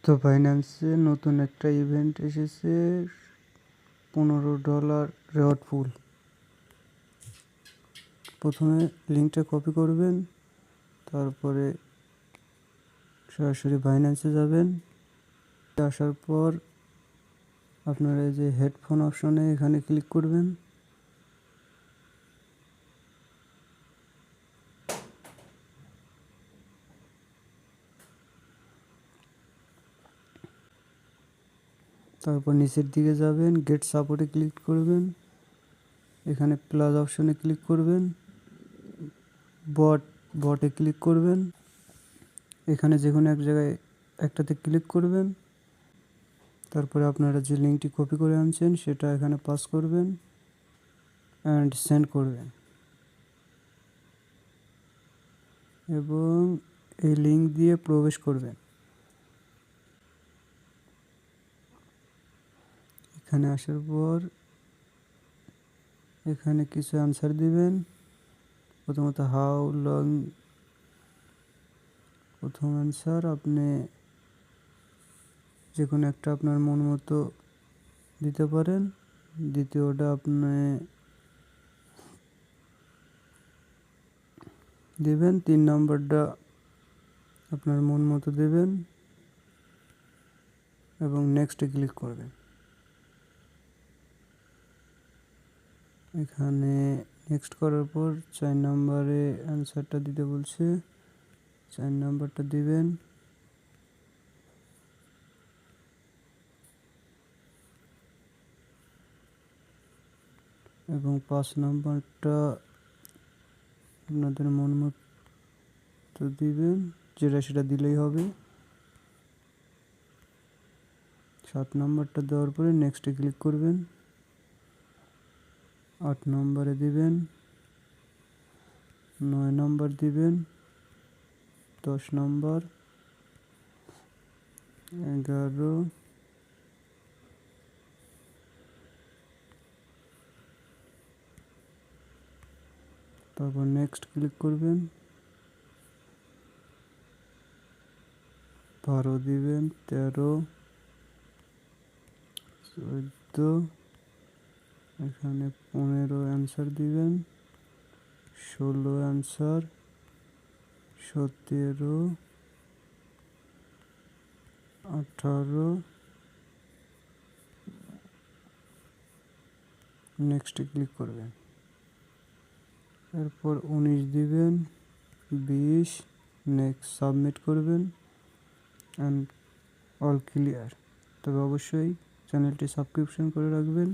তো বাইন্যান্সে নতুন একটা ইভেন্ট এসেছে, $15 রেওয়ার্ড পুল। প্রথমে লিঙ্কটা কপি করবেন, তারপরে সরাসরি বাইন্যান্সে যাবেন। আসার পর আপনারা এই যে হেডফোন অপশনে এখানে ক্লিক করবেন। তারপর নিচের দিকে যাবেন, গেট সাপোর্টে ক্লিক করবেন। এখানে প্লাস অপশনে ক্লিক করবেন, বটে ক্লিক করবেন। এখানে যে কোনো এক জায়গায় একটাতে ক্লিক করবেন। তারপরে আপনারা যে লিঙ্কটি কপি করে আনছেন সেটা এখানে পাস করবেন অ্যান্ড সেন্ড করবেন, এবং এই লিঙ্ক দিয়ে প্রবেশ করবেন। এখানে আসার পর এখানে কিছু অ্যান্সার দিবেন। প্রথমত হাউ লং, প্রথম অ্যান্সার আপনি যে কোনো একটা আপনার মন মতো দিতে পারেন। দ্বিতীয়টা আপনি দেবেন। 3 নম্বরটা আপনার মন মতো দেবেন এবং নেক্সটে ক্লিক করবেন। এখানে নেক্সট করার পর 4 নম্বরে অ্যান্সারটা দিতে বলছে, 4 নম্বরটা দিবেন। এবং 5 নম্বরটা আপনাদের মন মতো দিবেন, যেটা সেটা দিলেই হবে। 7 নম্বরটা দেওয়ার পরে নেক্সটে ক্লিক করবেন। 8 নম্বরে দিবেন, 9 নম্বর দিবেন, 10 নম্বর, 11, তারপর নেক্সট ক্লিক করবেন। 12 দিবেন, 13, 14, এখানে 15 অ্যান্সার দিবেন, 16 অ্যান্সার, 17, 18, নেক্সটে ক্লিক করবেন। এরপর 19 দিবেন, 20, নেক্সট সাবমিট করবেন অ্যান্ড অল ক্লিয়ার। তবে অবশ্যই চ্যানেলটি সাবস্ক্রিপশন করে রাখবেন।